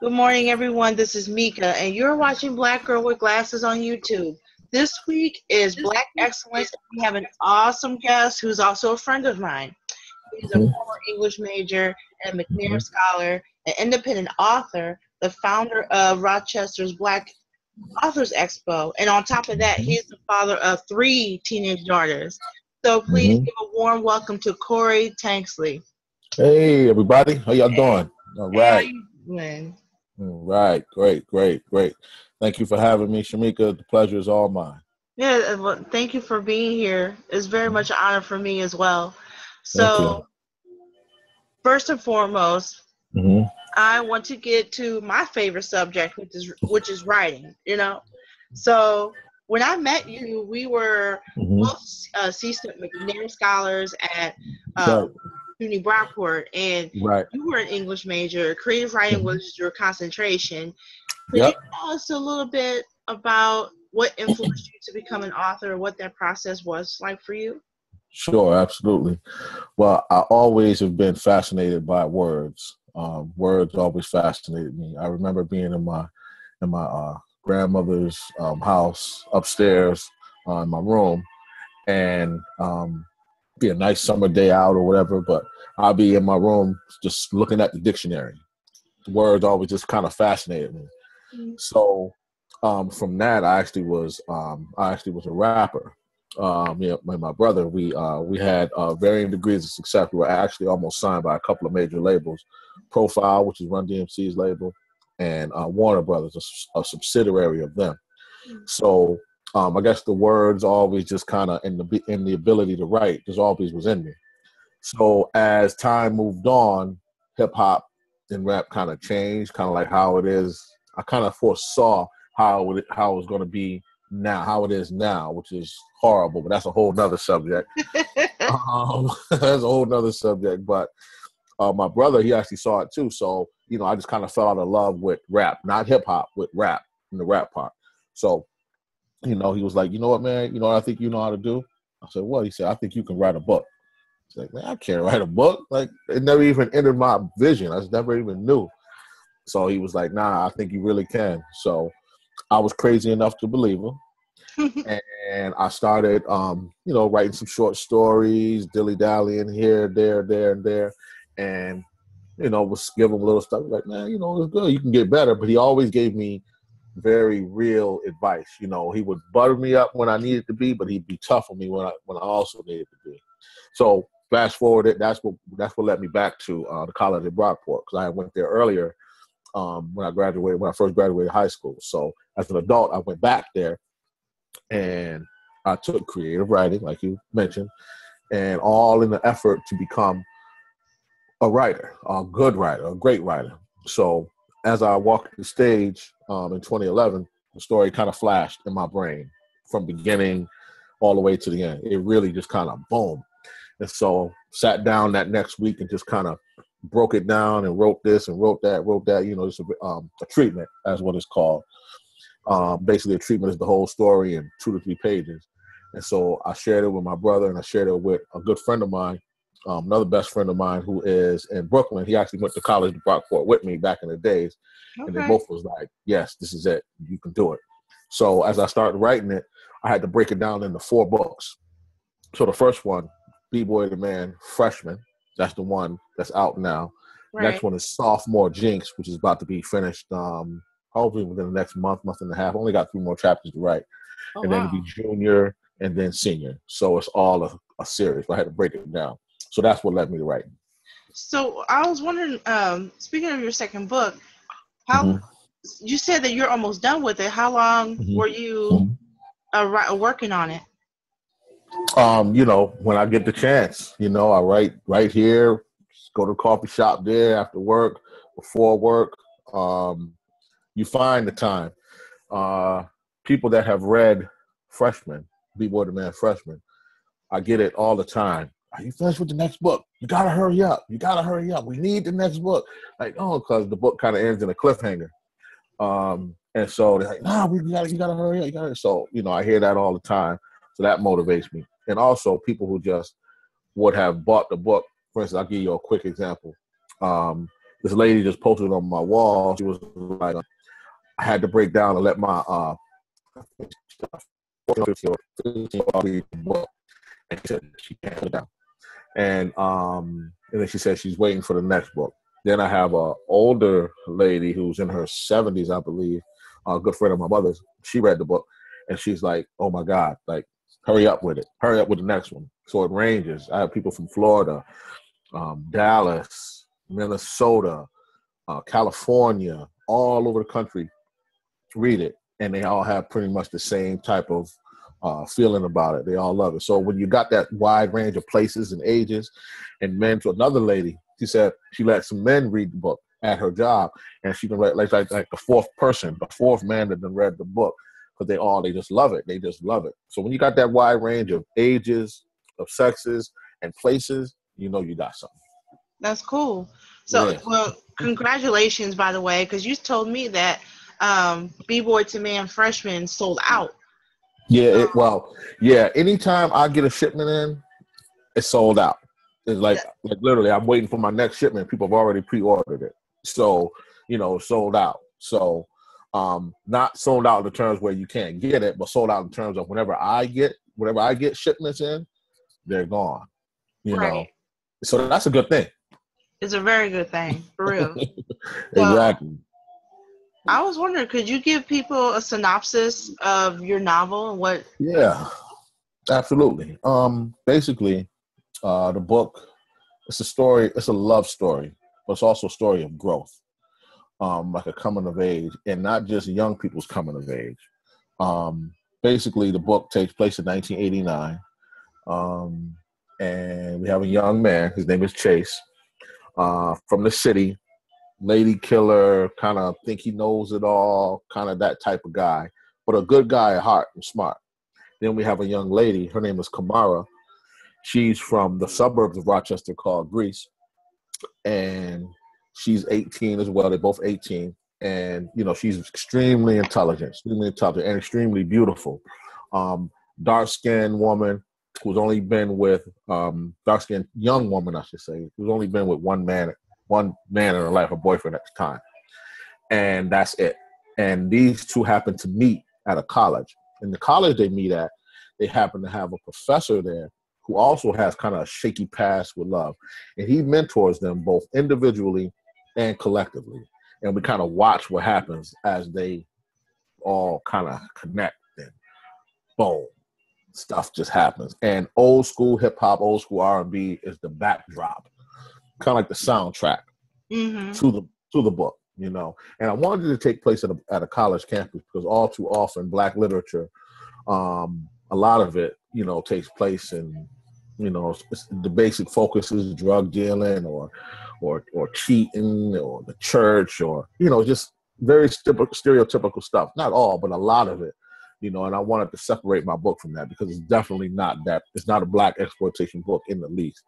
Good morning, everyone. This is Mika, and you're watching Black Girl with Glasses on YouTube. This week is Black Excellence. We have an awesome guest who's also a friend of mine. He's a Mhm, former English major and McNair mhm, scholar, an independent author, the founder of Rochester's Black Authors Expo, and on top of that, mhm, he's the father of 3 teenage daughters. So please mhm. give a warm welcome to Corey Tanksley. Hey, everybody. How y'all doing? All Hey, how right. you doing? All right. Great, great, great. Thank you for having me, Shamika. The pleasure is all mine. Yeah, well, thank you for being here. It's very Mhm. much an honor for me as well. Thank you. So, first and foremost, Hmm. I want to get to my favorite subject, which is writing. So when I met you, we were Hmm. both C-SNP McNair scholars at Right. SUNY Brockport, and Right. you were an English major. Creative writing Hmm. was your concentration. Could you Yep. tell us a little bit about what influenced you to become an author, what that process was like for you? Sure. Absolutely. Well, I always have been fascinated by words. Words always fascinated me. I remember being in my grandmother's house upstairs in my room, and be a nice summer day out or whatever, but I'll be in my room just looking at the dictionary. Words always just kind of fascinated me. So from that, I actually was a rapper. My brother, we had varying degrees of success. We were actually almost signed by a couple of major labels, Profile, which is Run DMC's label, and Warner Brothers, a subsidiary of them. So I guess the words always just kind of in the ability to write just always was in me. So as time moved on, hip hop and rap kind of changed, kind of like how it is. I kind of foresaw how it was going to be now, how it is now, which is horrible, but that's a whole nother subject. That's a whole nother subject. But my brother, he actually saw it too. So I just kind of fell out of love with rap, not hip hop, with rap and the rap part. So he was like, you know what, man, what I think you know how to do? I said, what? He said, I think you can write a book. It's like, man, I can't write a book. Like, it never even entered my vision. I just never even knew. So he was like, nah, I think you really can. So I was crazy enough to believe him. And I started, writing some short stories, dilly-dallying here, there, and there. And, was giving him a little stuff. Like, man, it's good. You can get better. But he always gave me very real advice. He would butter me up when I needed to be, but he'd be tough on me when I also needed to be. So fast forward, that's what led me back to the college at Brockport, because I went there earlier when I first graduated high school. So as an adult, I went back there and I took creative writing, like you mentioned, and all in the effort to become a writer, a good writer, a great writer. So as I walked the stage in 2011, the story kind of flashed in my brain from beginning all the way to the end. It really just kind of boom. And so sat down that next week and just kind of broke it down and wrote this and wrote that, just a treatment, as what it's called. Basically, a treatment is the whole story in 2 to 3 pages. And so I shared it with my brother, and I shared it with a good friend of mine, another best friend of mine who is in Brooklyn. He actually went to college at Brockport with me back in the days. And they Okay. both was like, yes, this is it. You can do it. So as I started writing it, I had to break it down into 4 books. So the first one, B-Boy the Man, Freshman. That's the one that's out now. Right. Next one is Sophomore Jinx, which is about to be finished hopefully within the next month and a half. I only got 3 more chapters to write. Oh, And then wow. it'll be Junior and then Senior. So it's all a series, but I had to break it down. So that's what led me to writing. So I was wondering, speaking of your second book, how Mm-hmm. you said that you're almost done with it. How long were you Mm-hmm. working on it? When I get the chance, I write right here, go to the coffee shop there after work, before work. You find the time. Uh, People that have read Freshman, B-Boy the Man Freshman, I get it all the time. Are you finished with the next book? You gotta hurry up. You gotta hurry up. We need the next book. Like, oh, because the book kind of ends in a cliffhanger. And so they're like, nah, you gotta hurry up. You gotta. So, I hear that all the time. So that motivates me. And also people who just would have bought the book. For instance, I'll give you a quick example. this lady just posted on my wall. She was like, I had to break down and let my 15 read the book, and she said she can't put it down. And then she said she's waiting for the next book. Then I have a older lady who's in her 70s, I believe, a good friend of my mother's. She read the book, and she's like, "Oh my God, like, hurry up with it. Hurry up with the next one." So it ranges. I have people from Florida, Dallas, Minnesota, California, all over the country read it, and they all have pretty much the same type of feeling about it. They all love it. So when you got that wide range of places and ages, and men, to another lady, she said she let some men read the book at her job, and she can write like the fourth man that done read the book, because they just love it. They just love it. So when you got that wide range of ages, of sexes, and places, you know you got something. That's cool. So, well, congratulations, by the way, because you told me that B-Boy to Man Freshman sold out. Yeah, anytime I get a shipment in, it's sold out. It's like literally, I'm waiting for my next shipment. People have already pre-ordered it. So, sold out. So, not sold out in the terms where you can't get it, but sold out in terms of whenever I get shipments in, they're gone. You know, so that's a good thing. It's a very good thing, for real. Exactly. So, I was wondering, could you give people a synopsis of your novel and what? Yeah, absolutely. Basically, the book, it's a story. It's a love story, but it's also a story of growth, like a coming of age, and not just young people's coming of age. Basically, the book takes place in 1989, and we have a young man. His name is Chase, from the city. Lady killer, kind of think he knows it all, kind of that type of guy, but a good guy at heart and smart. Then we have a young lady. Her name is Kamara. She's from the suburbs of Rochester called Greece, and she's 18 as well. They're both 18, and she's extremely intelligent, and extremely beautiful. Dark-skinned woman who's only been with dark-skinned young woman, I should say, who's only been with one man in her life, her boyfriend at the time, and that's it. And these two happen to meet at a college. In the college they meet at, they happen to have a professor there who also has kind of a shaky past with love, and he mentors them both individually and collectively. And we kind of watch what happens as they all kind of connect, and boom, stuff just happens. And old school hip hop, old school R&B is the backdrop, kind of like the soundtrack to the book, And I wanted it to take place at a college campus, because all too often Black literature, a lot of it, takes place in, the basic focus is drug dealing or cheating or the church or, just very stereotypical stuff. Not all, but a lot of it, and I wanted to separate my book from that, because it's definitely not that. It's not a Black exploitation book in the least.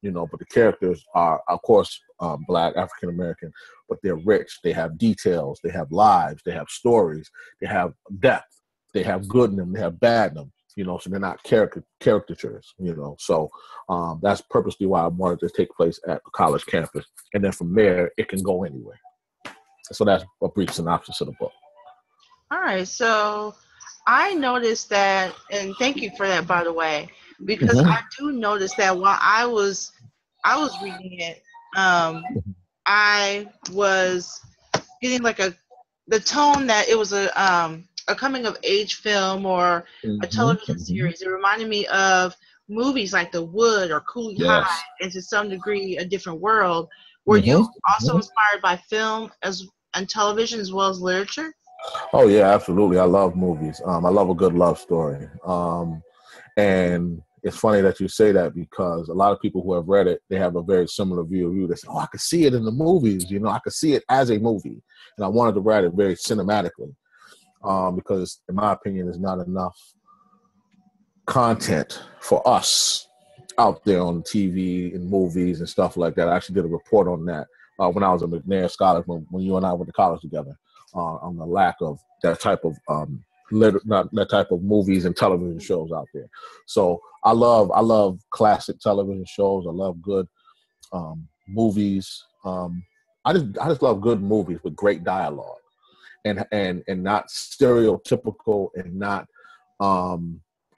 But the characters are, of course, Black, African American, but they're rich. They have details. They have lives. They have stories. They have depth. They have good in them. They have bad in them. So they're not caricatures. So that's purposely why I wanted to take place at the college campus, and then from there it can go anywhere. So that's a brief synopsis of the book. All right, so I noticed that, and thank you for that, by the way, because I do notice that while I was reading it, I was getting like the tone that it was a coming of age film or a television series. It reminded me of movies like The Wood or Cooley High, and to some degree a different world. Were you also inspired by film and television as well as literature? Oh yeah, absolutely. I love movies. I love a good love story. And it's funny that you say that, because a lot of people who have read it, they have a very similar view of you. They say, "Oh, I could see it in the movies. I could see it as a movie." And I wanted to write it very cinematically, because, in my opinion, there's not enough content for us out there on TV and movies and stuff like that. I actually did a report on that when I was a McNair scholar, when you and I went to college together, on the lack of that type of that type of movies and television shows out there. So I love classic television shows. I love good movies. I just love good movies with great dialogue, and not stereotypical, and not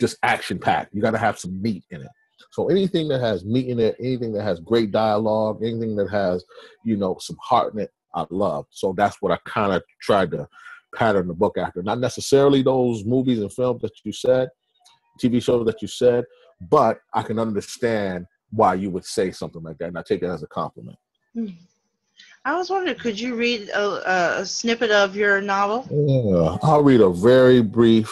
just action packed. You got to have some meat in it. So anything that has meat in it, anything that has great dialogue, anything that has, some heart in it, I love. So that's what I kind of tried to pattern the book after. Not necessarily those movies and films that you said, TV shows that you said, but I can understand why you would say something like that, and I take it as a compliment. I was wondering, could you read a snippet of your novel? Yeah, I'll read a very brief,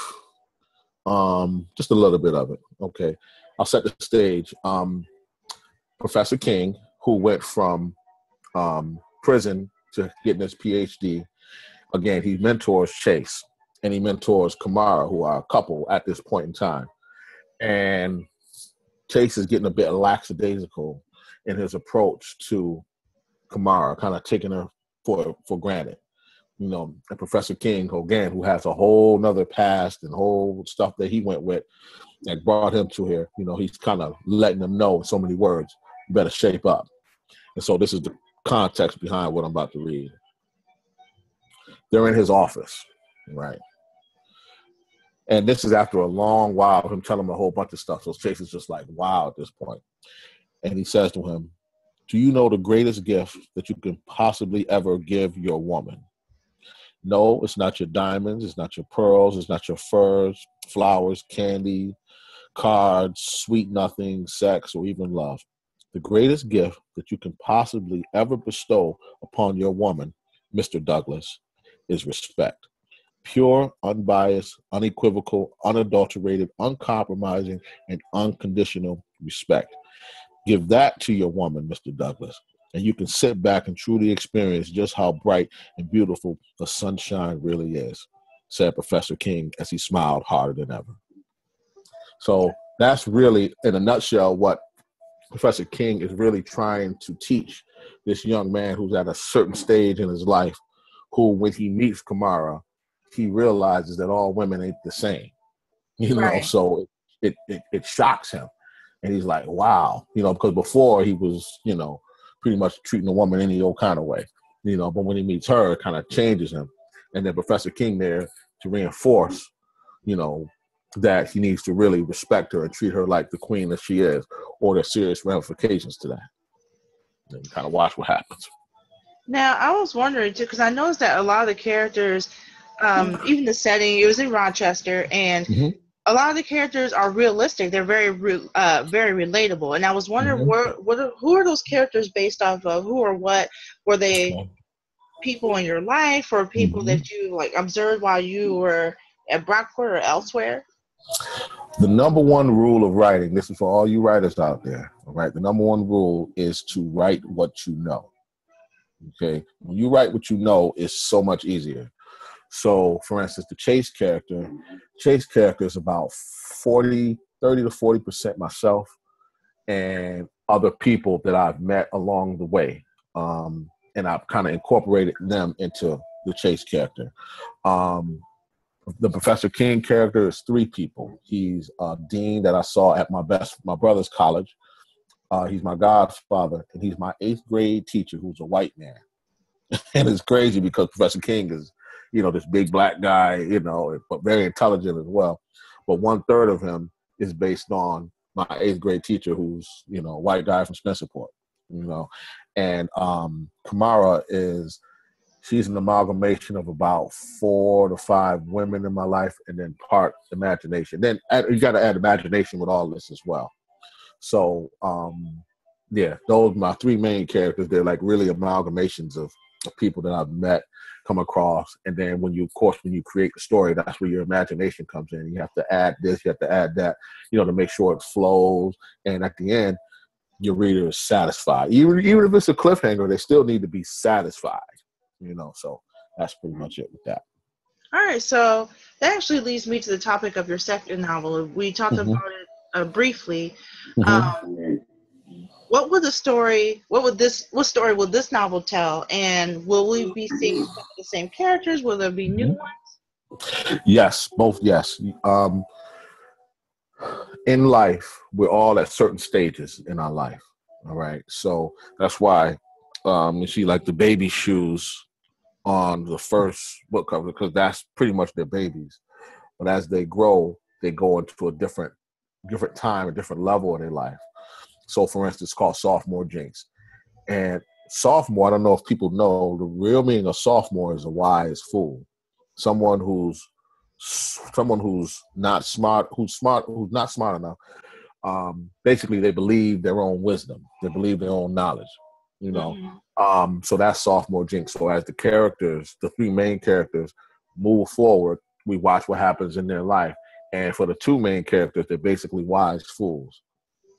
just a little bit of it. Okay, I'll set the stage. Professor King, who went from prison to getting his PhD, again, he mentors Chase, and he mentors Kamara, who are a couple at this point in time. And Chase is getting a bit lackadaisical in his approach to Kamara, kind of taking her for granted. And Professor King, again, who has a whole nother past and whole stuff that he went with that brought him to here, he's kind of letting them know in so many words, you better shape up. And so this is the context behind what I'm about to read. They're in his office, right? And this is after a long while of him telling him a whole bunch of stuff. So Chase is just like, wow, at this point. And he says to him, do you know the greatest gift that you can possibly ever give your woman? No, it's not your diamonds. It's not your pearls. It's not your furs, flowers, candy, cards, sweet nothing, sex, or even love. The greatest gift that you can possibly ever bestow upon your woman, Mr. Douglas, is respect. Pure, unbiased, unequivocal, unadulterated, uncompromising, and unconditional respect. Give that to your woman, Mr. Douglas, and you can sit back and truly experience just how bright and beautiful the sunshine really is, said Professor King as he smiled harder than ever. So that's really, in a nutshell, what Professor King is really trying to teach this young man who's at a certain stage in his life, who, when he meets Kamara, he realizes that all women ain't the same, Right. So it shocks him. And he's like, wow, because before he was, pretty much treating a woman any old kind of way, but when he meets her, it kind of changes him. And then Professor King there to reinforce, that he needs to really respect her and treat her like the queen that she is, or there's serious ramifications to that. And kind of watch what happens. Now, I was wondering too, because I noticed that a lot of the characters, even the setting, it was in Rochester, and a lot of the characters are realistic. They're very relatable. And I was wondering, who are those characters based off of? Who or what? Were they people in your life, or people that you observed while you were at Brockport or elsewhere? The number one rule of writing, this is for all you writers out there, all right? The number one rule is to write what you know. Okay? When you write what you know, it's so much easier. So, for instance, the Chase character is about 30 to 40% myself and other people that I've met along the way. And I've kind of incorporated them into the Chase character. The Professor King character is 3 people. He's a dean that I saw at my brother's college. He's my godfather, and he's my 8th grade teacher who's a white man. And it's crazy because Professor King is, this big black guy, but very intelligent as well. But 1/3 of him is based on my 8th grade teacher who's, a white guy from Spencerport, And Kamara she's an amalgamation of about 4 to 5 women in my life, and then part imagination. Then you got to add imagination with all this as well. So, those are my 3 main characters. They're like really amalgamations of people that I've met, come across. And then when you create the story, that's where your imagination comes in. You have to add this, you have to add that, to make sure it flows. And at the end, your reader is satisfied. Even if it's a cliffhanger, they still need to be satisfied. So that's pretty much it with that. All right, so that actually leads me to the topic of your second novel. We talked about it briefly. What story will this novel tell? And will we be seeing some of the same characters? Will there be new ones? Yes, both. Yes. In life, we're all at certain stages in our life. All right. So that's why You see like the baby shoes on the first book cover because that's pretty much their babies. But as they grow, they go into a different time, a different level of their life. So, for instance, it's called sophomore jinx. And sophomore, I don't know if people know, the real meaning of sophomore is a wise fool, someone who's not smart, who's not smart enough. Basically, they believe their own wisdom, they believe their own knowledge. So that's sophomore jinx. So as the characters, the three main characters, move forward, we watch what happens in their life. And for the two main characters, they're basically wise fools.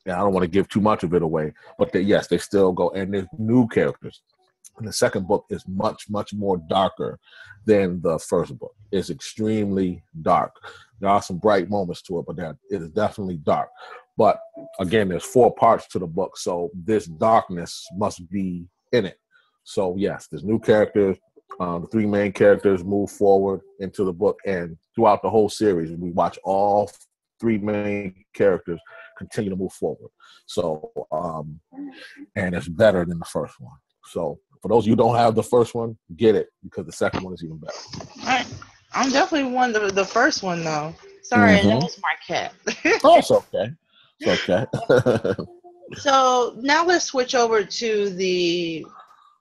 And I don't want to give too much of it away, but they still go. And there's new characters. And the second book is much, much more darker than the first book. It's extremely dark. There are some bright moments to it, but it is definitely dark. But again, there's 4 parts to the book, so this darkness must be in it. So yes, there's new characters. The 3 main characters move forward into the book, and throughout the whole series, we watch all 3 main characters continue to move forward. So, and it's better than the first one. So for those of you who don't have the first one, get it, because the second one is even better. All right. I'm definitely one the first one though. Sorry, that was my cat. Oh, it's okay. It's okay. So now let's switch over to the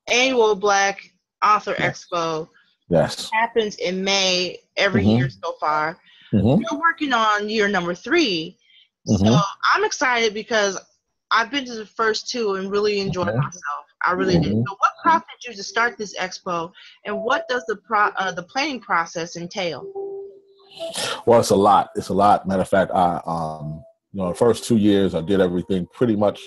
annual Black Author Expo. Yes. It happens in May every year so far. We're working on year number 3. So I'm excited because I've been to the first 2 and really enjoyed myself. I really did. So what prompted you to start this expo, and what does the planning process entail? Well, it's a lot. It's a lot. Matter of fact, the first 2 years I did everything pretty much.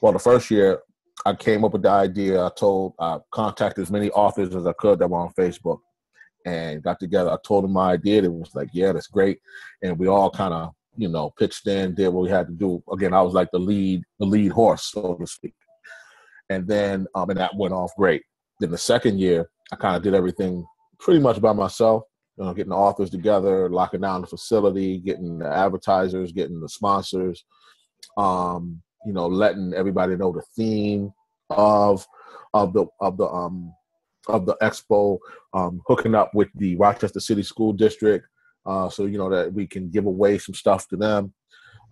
Well, the first year I came up with the idea. I contacted as many authors as I could that were on Facebook and got together. I told them my idea. They was like, yeah, that's great. And we all kind of, pitched in, did what we had to do. Again, I was like the lead horse, so to speak. And then, and that went off great. Then the second year, I kind of did everything pretty much by myself, getting the authors together, locking down the facility, getting the advertisers, getting the sponsors, letting everybody know the theme of the expo, hooking up with the Rochester City School District, so that we can give away some stuff to them,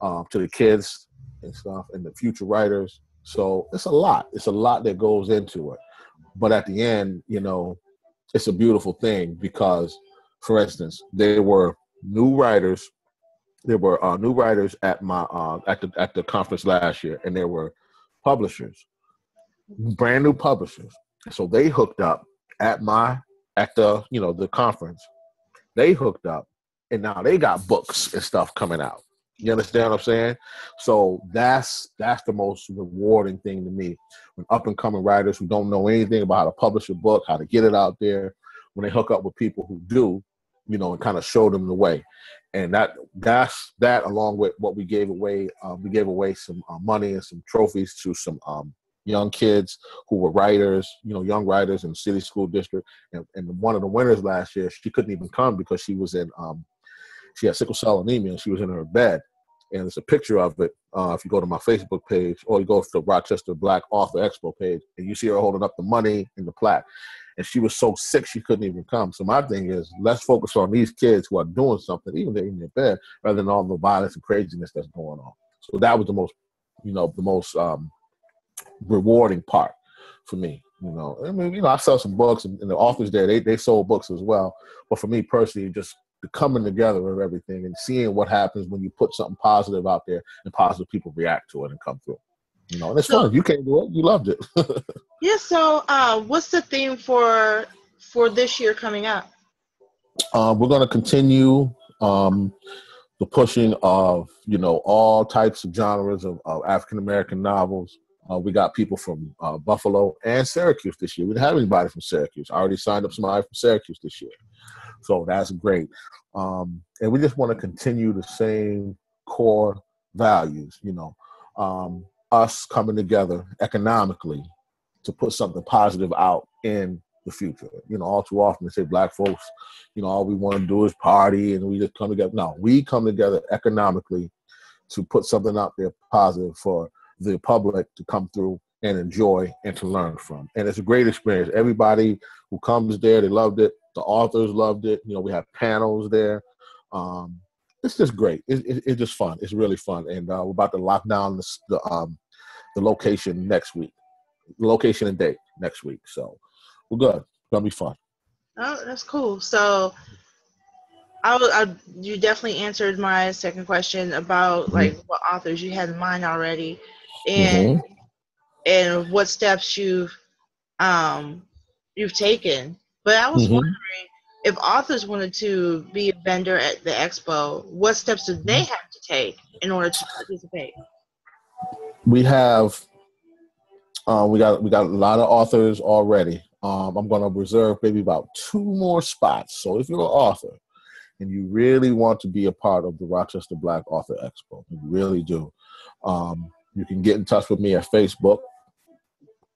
to the kids and stuff, and the future writers. So it's a lot. It's a lot that goes into it. But at the end, it's a beautiful thing because, for instance, there were new writers. There were new writers at my at the conference last year, and there were publishers, brand new publishers. So they hooked up at the conference. They hooked up, and now they got books and stuff coming out. You understand what I'm saying? So that's the most rewarding thing to me. When up and coming writers who don't know anything about how to publish a book, how to get it out there, when they hook up with people who do, and kind of show them the way. And that's along with what we gave away. We gave away some money and some trophies to some young kids who were writers, young writers in the city school district. And one of the winners last year, she couldn't even come because she was in she had sickle cell anemia and she was in her bed. And there's a picture of it if you go to my Facebook page or you go to the Rochester Black Author Expo page, and you see her holding up the money and the plaque. And she was so sick she couldn't even come. So my thing is, let's focus on these kids who are doing something, even if they're in their bed, rather than all the violence and craziness that's going on. So that was the most rewarding part for me. I sell some books, and the authors there, they sold books as well. But for me personally, just the coming together of everything and seeing what happens when you put something positive out there and positive people react to it and come through. And it's fun. You can't do it. You loved it. Yeah. So what's the theme for this year coming up? We're going to continue the pushing of, all types of genres of African-American novels. We got people from Buffalo and Syracuse this year. We didn't have anybody from Syracuse. I already signed up somebody from Syracuse this year. So that's great. And we just want to continue the same core values, us coming together economically to put something positive out in the future. All too often they say Black folks, all we want to do is party and we just come together. No, we come together economically to put something out there positive for the public to come through and enjoy and to learn from. And it's a great experience. Everybody who comes there, they loved it. The authors loved it. You know, we have panels there. It's just great. It's just fun. It's really fun. And we're about to lock down the location next week. Location and date next week. So we're good. It's going to be fun. Oh, that's cool. So you definitely answered my second question about like what authors you had in mind already, and what steps you've taken. But I was wondering if authors wanted to be a vendor at the expo, what steps do they have to take in order to participate? We have we got a lot of authors already. I'm going to reserve maybe about 2 more spots. So if you're an author and you really want to be a part of the Rochester Black Author Expo, you really do, you can get in touch with me at Facebook,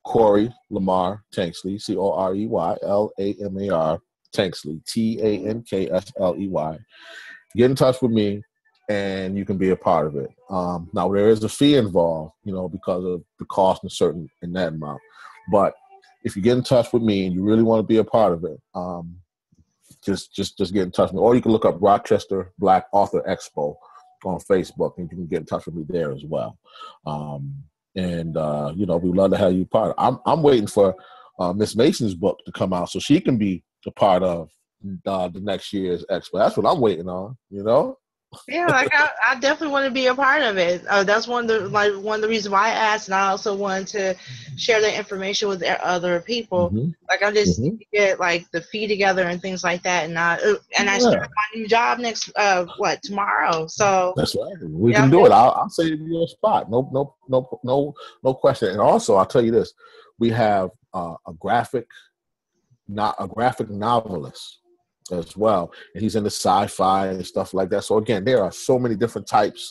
Corey Lamar Tanksley, CoreyLamar Tanksley, Tankley. Get in touch with me, and you can be a part of it. Now, there is a fee involved, you know, because of the cost in that amount. But if you get in touch with me and you really want to be a part of it, just get in touch with me. Or you can look up Rochester Black Author Expo on Facebook, and you can get in touch with me there as well. You know, we'd love to have you part. I'm waiting for Miss Mason's book to come out so she can be a part of the next year's expo. That's what I'm waiting on, you know? Yeah, like I definitely want to be a part of it. That's one of the reasons why I asked, and I also wanted to share that information with other people. Like I just need to get like the fee together and things like that, and I start my new job next tomorrow. So that's right. We can do it. I'll save you a spot. No question. And also, I'll tell you this: we have a graphic novelist as well, and he's into sci-fi and stuff like that. So again, there are so many different types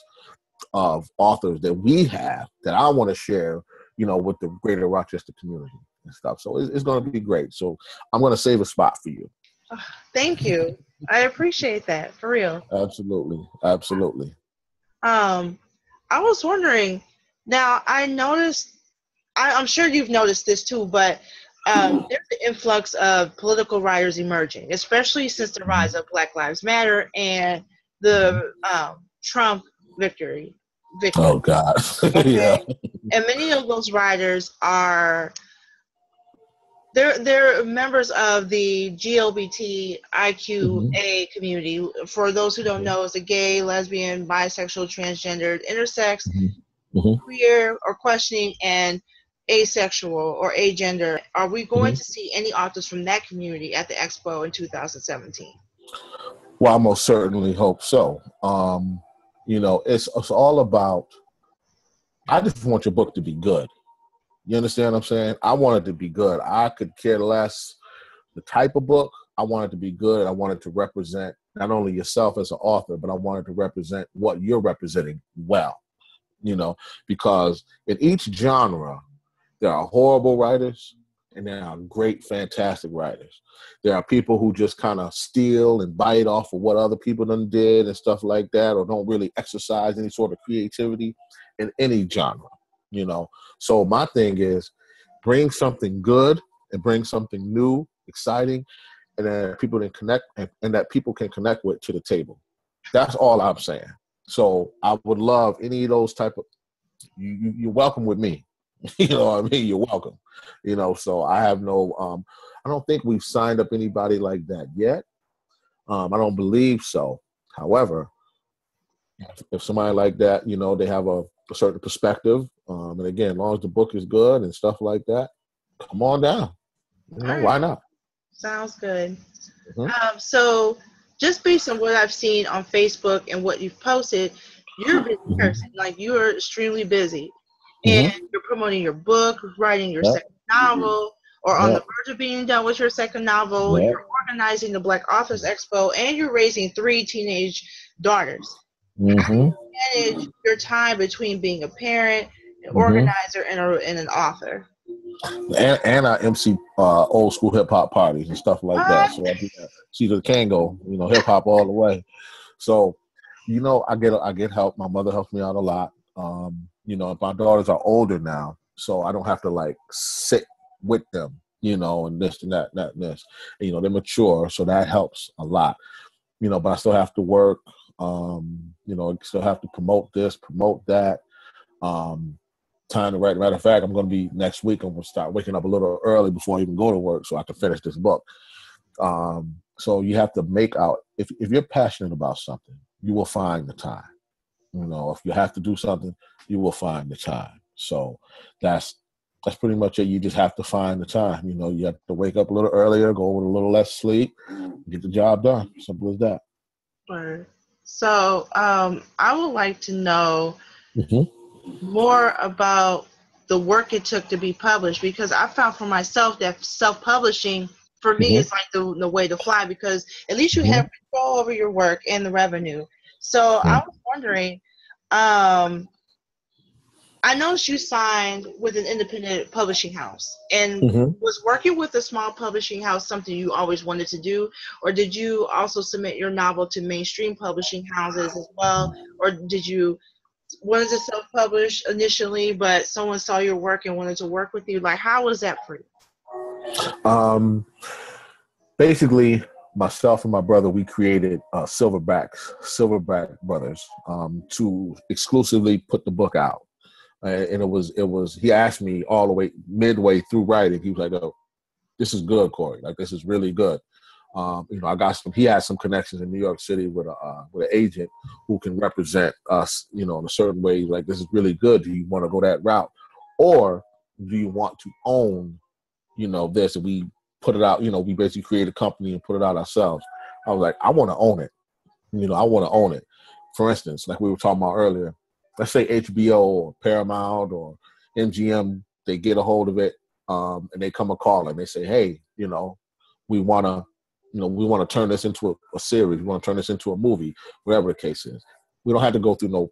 of authors that we have that I want to share, you know, with the greater Rochester community and stuff. So it's going to be great. So I'm going to save a spot for you. Thank you. I appreciate that, for real. Absolutely. I was wondering. Now I noticed. I'm sure you've noticed this too, but there's an influx of political writers emerging, especially since the rise of Black Lives Matter and the Trump victory. Oh God. Okay? Yeah. And many of those writers they're members of the GLBTIQA community. For those who don't know, it's a gay, lesbian, bisexual, transgendered, intersex, queer or questioning, and asexual or agender. Are we going to see any authors from that community at the expo in 2017? Well, I most certainly hope so. You know, it's all about, I just want your book to be good. You understand what I'm saying? I want it to be good. I could care less the type of book. I want it to be good. I want it to represent not only yourself as an author, but I want it to represent what you're representing well, you know, because in each genre, there are horrible writers and there are great, fantastic writers. There are people who just kind of steal and bite off of what other people done did and stuff like that, or don't really exercise any sort of creativity in any genre, you know. So my thing is bring something good and bring something new, exciting, and that people can connect and that people can connect with to the table. That's all I'm saying. So I would love any of those type of, you're welcome with me. You know what I mean? You're welcome. You know, so I have no, I don't think we've signed up anybody like that yet. I don't believe so. However, if somebody like that, you know, they have a certain perspective, and again, as long as the book is good and stuff like that, come on down. You know, why not? Sounds good. So just based on what I've seen on Facebook and what you've posted, you're a busy person. Like, you are extremely busy. And you're promoting your book, writing your second novel, or on the verge of being done with your second novel. You're organizing the Black Authors Expo, and you're raising 3 teenage daughters. How do you manage your time between being a parent, an organizer, and an author? And I MC old school hip hop parties and stuff like that. So I do that. See, the can go, you know, hip hop all the way. So, you know, I get help. My mother helps me out a lot. You know, my daughters are older now, so I don't have to like sit with them, you know, and this and that, and that and this. And, you know, they're mature, so that helps a lot. You know, but I still have to work. You know, still have to promote this, promote that. Time to write. Matter of fact, I'm going to be next week. I'm going to start waking up a little early before I even go to work so I can finish this book. So you have to make out, if you're passionate about something, you will find the time. You know, if you have to do something, you will find the time. So that's pretty much it. You just have to find the time. You know, you have to wake up a little earlier, go with a little less sleep, get the job done. Simple as that. Right. So I would like to know more about the work it took to be published, because I found for myself that self-publishing for me is like the way to fly, because at least you have control over your work and the revenue. So I was wondering, I noticed you signed with an independent publishing house, and was working with a small publishing house something you always wanted to do, or did you also submit your novel to mainstream publishing houses as well, or did you wanted to self-publish initially, but someone saw your work and wanted to work with you? Like, how was that for you? Basically, myself and my brother, we created Silverback Brothers to exclusively put the book out. And it was, he asked me all the way, midway through writing, he was like, "Oh, this is good, Corey. Like, this is really good." You know, he has some connections in New York City with an agent who can represent us, you know, in a certain way. Like, this is really good. Do you want to go that route? Or do you want to own, you know, this? And we put it out, you know, we basically create a company and put it out ourselves. I was like, I want to own it. You know, I want to own it. For instance, like we were talking about earlier, let's say HBO or Paramount or MGM, they get a hold of it, and they come a call and they say, "Hey, you know, we want to turn this into a series. We want to turn this into a movie," whatever the case is. We don't have to go through no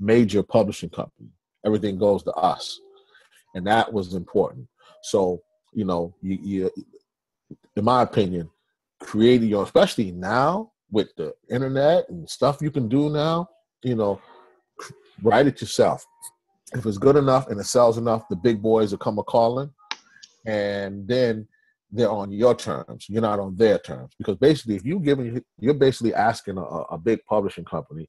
major publishing company. Everything goes to us. And that was important. So, you know, you in my opinion, creating your, especially now with the internet and stuff you can do now, you know, write it yourself. If it's good enough and it sells enough, the big boys will come a calling, and then they're on your terms. You're not on their terms, because basically, if you're basically asking a big publishing company,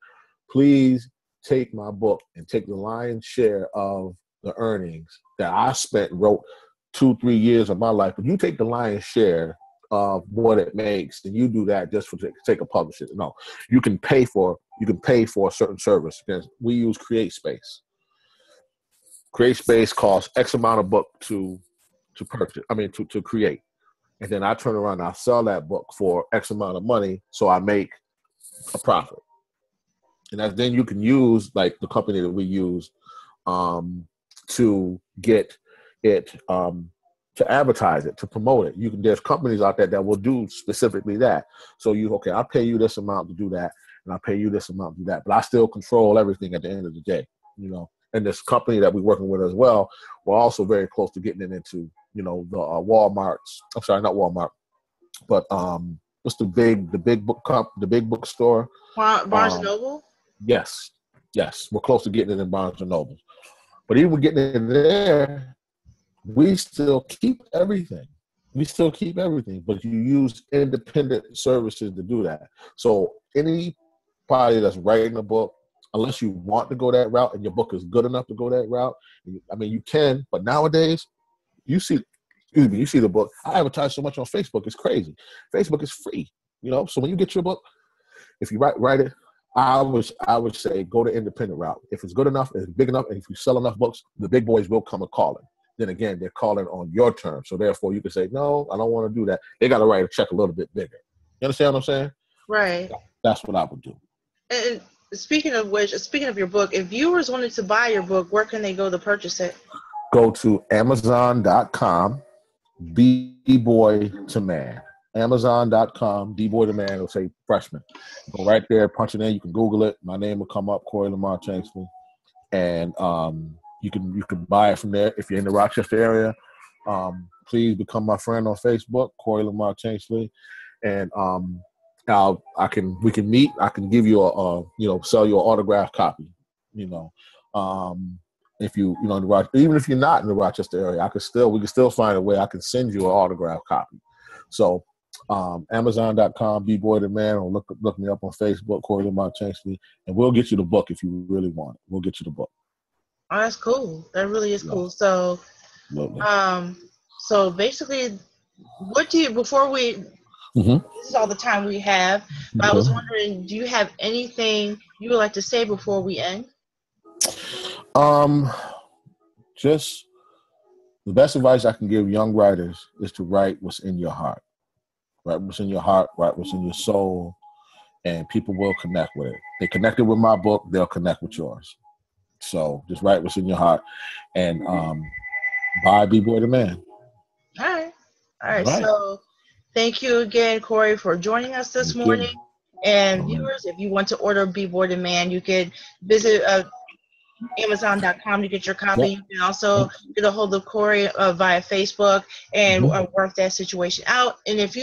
please take my book and take the lion's share of the earnings that I wrote 2-3 years of my life, but you take the lion's share of what it makes, and you do that just for the sake of publishing. No, you can pay for a certain service. We use CreateSpace. CreateSpace costs X amount of book to purchase. I mean, to create, and then I turn around and I sell that book for X amount of money, so I make a profit. And then you can use, like the company that we use, to get it, to advertise it, to promote it. There's companies out there that will do specifically that. So I'll pay you this amount to do that, and I'll pay you this amount to do that. But I still control everything at the end of the day, you know. And this company that we're working with as well, we're also very close to getting it into, you know, the Walmart's. I'm sorry, not Walmart, but what's the big bookstore? Barnes and Noble? Yes. We're close to getting it in Barnes and Noble. But even getting it there, we still keep everything. But you use independent services to do that. So anybody that's writing a book, unless you want to go that route and your book is good enough to go that route, I mean, you can. But nowadays, you see the book. I advertise so much on Facebook. It's crazy. Facebook is free, you know. So when you get your book, if you write it, I would say go the independent route. If it's good enough, it's big enough, and if you sell enough books, the big boys will come a calling. Then again, they're calling on your terms. So therefore, you can say, "No, I don't want to do that." They got to write a check a little bit bigger. You understand what I'm saying? Right. That's what I would do. And speaking of your book, if viewers wanted to buy your book, where can they go to purchase it? Go to Amazon.com, B-Boy to Man. Amazon.com, D-Boy to Man. It'll say freshman. Go right there, punch it in. You can Google it. My name will come up, Corey Lamar Tanksley. And you can buy it from there. If you're in the Rochester area, please become my friend on Facebook, Corey Lamar Tanksley. And we can meet. I can give you sell you an autographed copy, you know. And if you know even if you're not in the Rochester area, we can still find a way. I can send you an autographed copy. So Amazon.com, B-Boy the Man, or look me up on Facebook, Corey Lamar Tanksley, and we'll get you the book if you really want it. We'll get you the book. Oh, that's cool. That really is cool. So, so basically, what do you, before we, this is all the time we have, but I was wondering, do you have anything you would like to say before we end? Just the best advice I can give young writers is to write what's in your heart. Write what's in your heart, write what's in your soul, and people will connect with it. They connected with my book, they'll connect with yours. So just write what's in your heart, and buy B-Boy the Man. All right. So thank you again, Corey, for joining us this morning. And viewers, if you want to order B-Boy the Man, you can visit Amazon.com to get your copy. You can also get a hold of Corey via Facebook and work that situation out. And if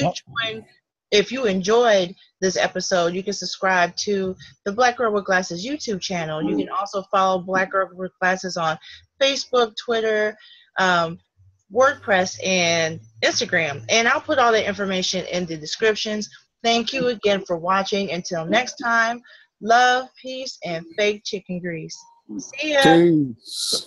you enjoyed this episode, you can subscribe to the Black Girl with Glasses YouTube channel. You can also follow Black Girl with Glasses on Facebook, Twitter, WordPress, and Instagram. And I'll put all the information in the descriptions. Thank you again for watching. Until next time, love, peace, and fake chicken grease. See ya. Peace.